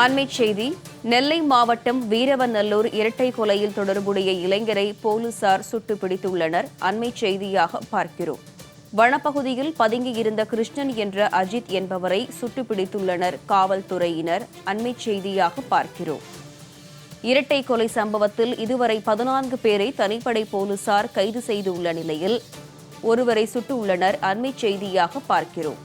அண்மைச் செய்தி நெல்லை மாவட்டம் வீரவநல்லூர் இரட்டை கொலையில் தொடர்புடைய இளைஞரை போலீசார் சுட்டு பிடித்துள்ளனர். அண்மைச் செய்தியாக பார்க்கிறோம். வனப்பகுதியில் பதுங்கியிருந்த கிருஷ்ணன் என்ற அஜித் என்பவரை சுட்டு பிடித்துள்ளனர் காவல்துறையினர். அண்மைச் செய்தியாக பார்க்கிறோம். இரட்டை கொலை சம்பவத்தில் இதுவரை 14 பேரை தனிப்படை போலீசார் கைது செய்துள்ள நிலையில் ஒருவரை சுட்டுள்ளனர். அண்மைச் செய்தியாக பார்க்கிறோம்.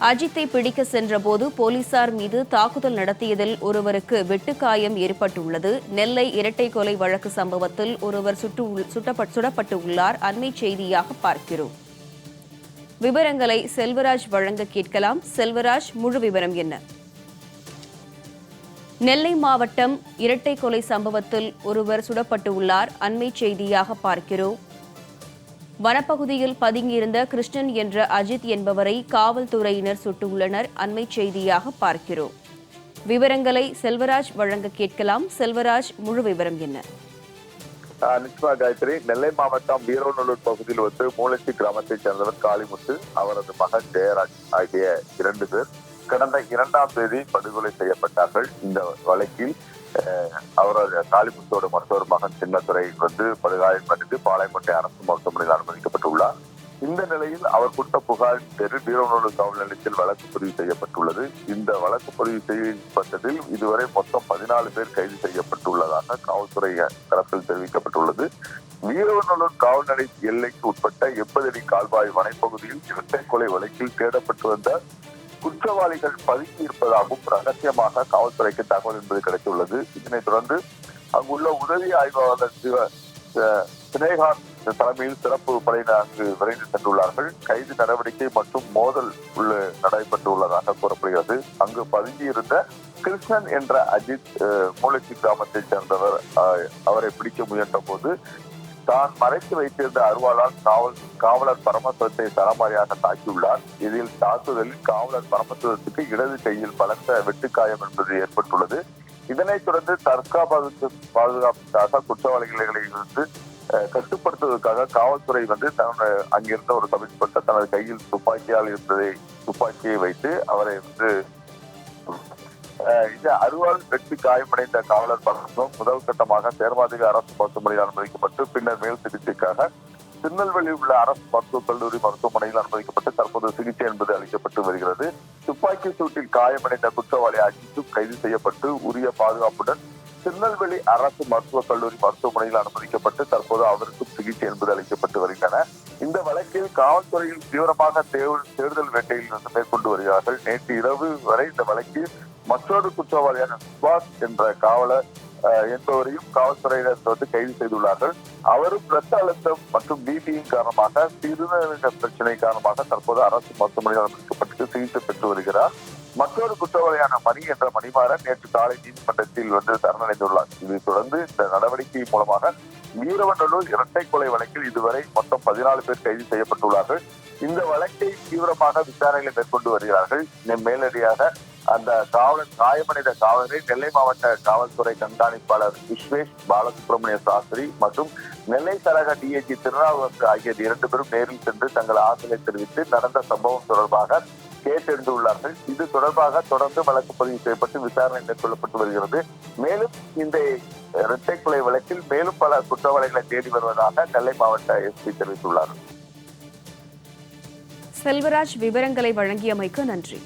அஜித்தை பிடிக்க சென்றபோது போலீசார் மீது தாக்குதல் நடத்தியதில் ஒருவருக்கு வெட்டுக்காயம் ஏற்பட்டுள்ளது. நெல்லை இரட்டை கொலை வழக்கு சம்பவத்தில் ஒருவர் சுடப்பட்டுள்ளார். அண்மைச் செய்தியாக பார்க்கிறோம். விவரங்களை செல்வராஜ் வழங்க கேட்கலாம். செல்வராஜ், முழு விவரம் என்ன? நெல்லை மாவட்டம் இரட்டை கொலை சம்பவத்தில் ஒருவர் சுடப்பட்டுள்ளார். அண்மைச் செய்தியாக பார்க்கிறோம். வனப்பகுதியில் பதுங்கியிருந்த கிருஷ்ணன் என்ற அஜித் என்பவரை காவல்துறையினர் சுட்டுள்ளனர். அண்மைச் செய்தியாக பார்க்கிறோம். விவரங்களை செல்வராஜ் வழங்க கேட்கலாம். செல்வராஜ், முழு விவரம் என்ன? நிச்சயமா காயத்ரி, நெல்லை மாவட்டம் வீரவநல்லூர் பகுதியில் மூலச்சி கிராமத்தைச் சேர்ந்தவர் காளிமுத்து, அவரது மகன் ஜெயராஜ் ஆகிய 2 பேர் கடந்த 2ஆம் தேதி படுகொலை செய்யப்பட்டார்கள். இந்த வழக்கில் அவரது காளிமுத்தோட மற்றொரு மகன் சின்னத்துறை படுகாயமடைந்து பாளையங்கோட்டை அரசு மருத்துவமனையில் அனுமதிக்கப்பட்டுள்ளார். இந்த நிலையில் அவர் கொடுத்த புகாரின் பேரில் வீரவநல்லூர் காவல் நிலையத்தில் வழக்கு பதிவு செய்யப்பட்டுள்ளது. இந்த வழக்கு பதிவு செய்யப்பட்டதில் இதுவரை மொத்தம் 14 பேர் கைது செய்யப்பட்டுள்ளதாக காவல்துறை தரப்பில் தெரிவிக்கப்பட்டுள்ளது. வீரவநல்லூர் காவல் நிலைய எல்லைக்கு உட்பட்ட 80 அடி கால்வாய் வனைப்பகுதியில் இரட்டை கொலை வழக்கில் தேடப்பட்டு வந்த குற்றவாளிகள் பதுக்கி இருப்பதாகவும் ரகசியமாக காவல்துறைக்கு தகவல் என்பது கிடைத்துள்ளது. இதனைத் தொடர்ந்து அங்குள்ள உதவி ஆய்வாளர் சினேகாந்த் தலைமையில் சிறப்பு படையினர் அங்கு விரைந்து சென்றுள்ளார்கள். கைது நடவடிக்கை மற்றும் மோதல் நடைபெற்றுள்ளதாக கூறப்படுகிறது. அங்கு பதுங்கியிருந்த கிருஷ்ணன் என்ற அஜித் மூலச்சி கிராமத்தைச் சேர்ந்தவர். அவரை பிடிக்க முயன்ற போது தான் மறைத்து வைத்திருந்த அருவாளால் காவலர் பரமசிவத்தை சரமாரியாக தாக்கியுள்ளார். இதில் தாக்குதலில் காவலர் பரமசிவத்துக்கு இடது கையில் பலத்த வெட்டுக்காயம் என்பது ஏற்பட்டுள்ளது. இதனைத் தொடர்ந்து பாதுகாப்புக்காக குற்றவாளிகளை கட்டுப்படுத்துவதற்காக காவல்துறை அங்கிருந்த ஒரு சப் இன்ஸ்பெக்டர் தனது கையில் துப்பாக்கியை வைத்து அவரை அருவாள் வெட்டி காயமடைந்த காவலர் பரமசிவம் முதல் கட்டமாக சேர்மாதிக அரசு மருத்துவமனையில் அனுமதிக்கப்பட்டு பின்னர் மேல் சிகிச்சைக்காக திருநெல்வேலியில் உள்ள அரசு மருத்துவக் கல்லூரி மருத்துவமனையில் அனுமதிக்கப்பட்டு தற்போது சிகிச்சை என்பது அளிக்கப்பட்டு வருகிறது. துப்பாக்கி சூட்டில் காயமடைந்த குற்றவாளி அஜித்தும் கைது செய்யப்பட்டு உரிய பாதுகாப்புடன் திருநெல்வேலி அரசு மருத்துவக் கல்லூரி மருத்துவமனையில் அனுமதிக்கப்பட்டு தற்போது அவருக்கும் சிகிச்சை என்பது அளிக்கப்பட்டு வருகின்றன. இந்த வழக்கில் காவல்துறையில் தீவிரமாக தேடுதல் வேட்டையில் மேற்கொண்டு வருகிறார்கள். நேற்று இரவு வரை இந்த வழக்கில் மற்றொரு குற்றவாளியான சுபாஷ் என்ற காவலர் என்பவரையும் காவல்துறையினர் கைது செய்துள்ளார்கள். அவரும் இரத்த அழுத்தம் மற்றும் பிபியின் காரணமாக சிறுநீரக பிரச்சனை காரணமாக தற்போது அரசு மருத்துவமனையில் அனுமதிக்கப்பட்டு சிகிச்சை பெற்று வருகிறார். மற்றொரு குற்றவாளியான மணி என்ற மணிமாறன் நேற்று காலை நீதிமன்றத்தில் சரணடைந்துள்ளார். இதைத் தொடர்ந்து இந்த நடவடிக்கை மூலமாக வீரவநல்லூர் இரட்டை கொலை வழக்கில் இதுவரை மொத்தம் 14 பேர் கைது செய்யப்பட்டுள்ளார்கள். இந்த வழக்கை தீவிரமாக விசாரணைகளை மேற்கொண்டு வருகிறார்கள். மேலடியாக அந்த காயமடைந்த காவலரை நெல்லை மாவட்ட காவல்துறை கண்காணிப்பாளர் விஸ்வேஷ் பாலசுப்ரமணிய சாஸ்திரி மற்றும் நெல்லை சரக டிஐஜி திருநாவுக்கரசு ஆகிய 2 பேரும் நேரில் சென்று தங்கள் ஆசையை தெரிவித்து நடந்த சம்பவம் தொடர்பாக கேட்டறிந்துள்ளார்கள். இது தொடர்பாக தொடர்ந்து வழக்கு பதிவு செய்யப்பட்டு விசாரணை மேற்கொள்ளப்பட்டு வருகிறது. மேலும் இந்த இரட்டை கொலை வழக்கில் மேலும் பல குற்றவாளிகளை தேடி வருவதாக நெல்லை மாவட்ட எஸ்பி தெரிவித்துள்ளார். செல்வராஜ், விவரங்களை வழங்கியமைக்கு நன்றி.